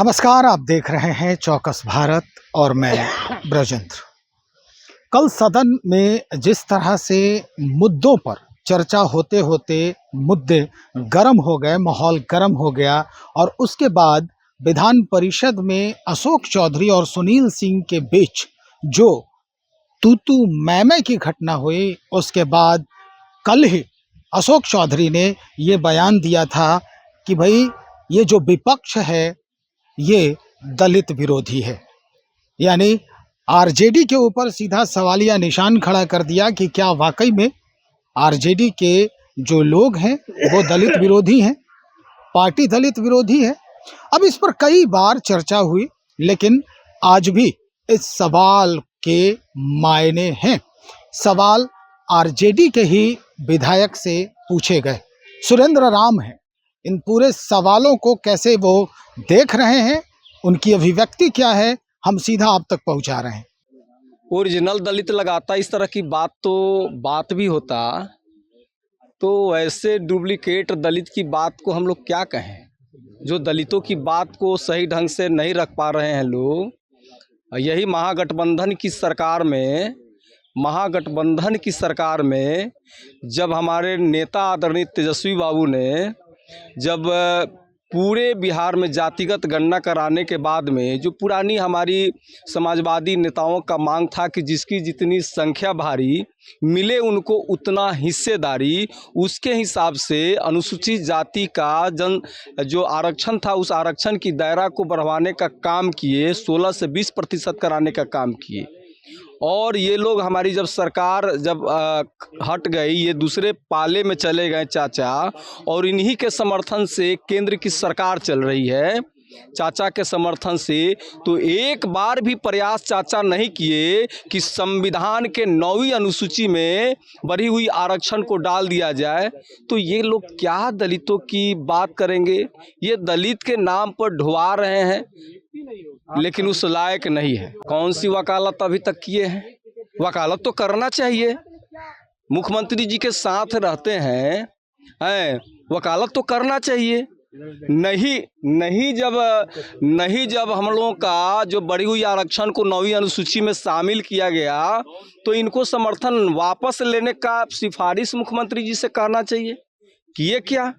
नमस्कार, आप देख रहे हैं चौकस भारत और मैं ब्रजेंद्र। कल सदन में जिस तरह से मुद्दों पर चर्चा होते होते मुद्दे गर्म हो गए, माहौल गर्म हो गया और उसके बाद विधान परिषद में अशोक चौधरी और सुनील सिंह के बीच जो तू मैं की घटना हुई, उसके बाद कल ही अशोक चौधरी ने ये बयान दिया था कि भाई ये जो विपक्ष है ये दलित विरोधी है। यानी आरजेडी के ऊपर सीधा सवालिया निशान खड़ा कर दिया कि क्या वाकई में आरजेडी के जो लोग हैं वो दलित विरोधी हैं, पार्टी दलित विरोधी है। अब इस पर कई बार चर्चा हुई, लेकिन आज भी इस सवाल के मायने हैं। सवाल आरजेडी के ही विधायक से पूछे गए, सुरेंद्र राम हैं। इन पूरे सवालों को कैसे वो देख रहे हैं, उनकी अभिव्यक्ति क्या है, हम सीधा आप तक पहुंचा रहे हैं। ओरिजिनल दलित लगाता इस तरह की बात तो बात भी होता, तो ऐसे डुप्लीकेट दलित की बात को हम लोग क्या कहें। जो दलितों की बात को सही ढंग से नहीं रख पा रहे हैं लोग, यही महागठबंधन की सरकार में जब हमारे नेता आदरणीय तेजस्वी बाबू ने जब पूरे बिहार में जातिगत गणना कराने के बाद में जो पुरानी हमारी समाजवादी नेताओं का मांग था कि जिसकी जितनी संख्या भारी मिले उनको उतना हिस्सेदारी, उसके हिसाब से अनुसूचित जाति का जो आरक्षण था उस आरक्षण की दायरा को बढ़वाने का काम किए, 16 से 20% कराने का काम किए। और ये लोग हमारी जब सरकार हट गई, ये दूसरे पाले में चले गए चाचा, और इन्हीं के समर्थन से केंद्र की सरकार चल रही है, चाचा के समर्थन से। तो एक बार भी प्रयास चाचा नहीं किए कि संविधान के 9वीं अनुसूची में बढ़ी हुई आरक्षण को डाल दिया जाए। तो ये लोग क्या दलितों की बात करेंगे, ये दलित के नाम पर ढुआ रहे हैं, लेकिन उस लायक नहीं है। कौन सी वकालत अभी तक किए हैं? वकालत तो करना चाहिए, मुख्यमंत्री जी के साथ रहते हैं, वकालत तो करना चाहिए। नहीं जब हम लोगों का जो बढ़ी हुई आरक्षण को 9वीं अनुसूची में शामिल किया गया, तो इनको समर्थन वापस लेने का सिफारिश मुख्यमंत्री जी से करना चाहिए। किए क्या?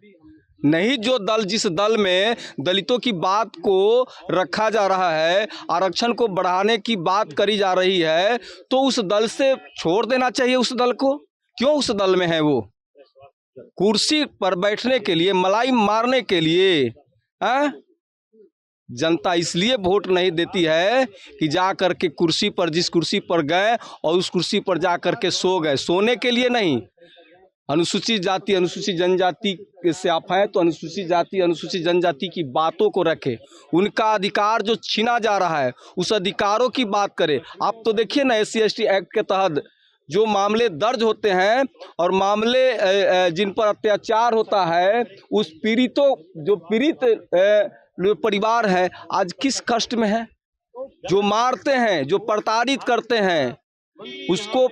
नहीं, जिस दल में दलितों की बात को रखा जा रहा है, आरक्षण को बढ़ाने की बात करी जा रही है, तो उस दल से छोड़ देना चाहिए उस दल को। क्यों उस दल में है? वो कुर्सी पर बैठने के लिए, मलाई मारने के लिए जनता इसलिए वोट नहीं देती है कि जा कर के कुर्सी पर, जिस कुर्सी पर गए और उस कुर्सी पर जा कर के सो गए। सोने के लिए नहीं। अनुसूचित जाति अनुसूचित जनजाति से आप हैं तो अनुसूचित जाति अनुसूचित जनजाति की बातों को रखें, उनका अधिकार जो छीना जा रहा है उस अधिकारों की बात करें। आप तो देखिए ना, SC/ST एक्ट के तहत जो मामले दर्ज होते हैं और मामले जिन पर अत्याचार होता है, उस पीड़ित परिवार है आज किस कष्ट में है। जो मारते हैं, जो प्रताड़ित करते हैं, उसको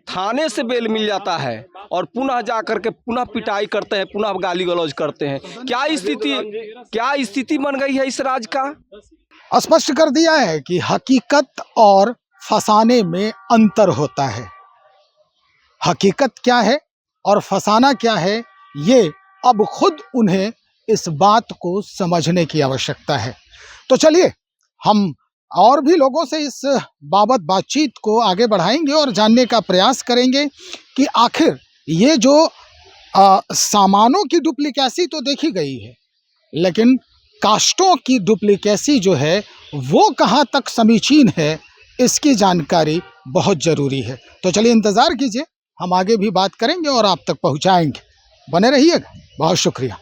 थाने से बेल मिल जाता है और पुनः जा करके पुनः पिटाई करते हैं, पुनः गाली गलौज करते हैं। क्या स्थिति बन गई है इस राज्य का। स्पष्ट कर दिया है कि हकीकत और फसाने में अंतर होता है। हकीकत क्या है और फसाना क्या है, ये अब खुद उन्हें इस बात को समझने की आवश्यकता है। तो चलिए हम और भी लोगों से इस बाबत बातचीत को आगे बढ़ाएंगे और जानने का प्रयास करेंगे कि आखिर ये जो सामानों की डुप्लीकेसी तो देखी गई है, लेकिन कास्टों की डुप्लीकेसी जो है वो कहाँ तक समीचीन है, इसकी जानकारी बहुत ज़रूरी है। तो चलिए इंतज़ार कीजिए, हम आगे भी बात करेंगे और आप तक पहुँचाएंगे। बने रहिएगा। बहुत शुक्रिया।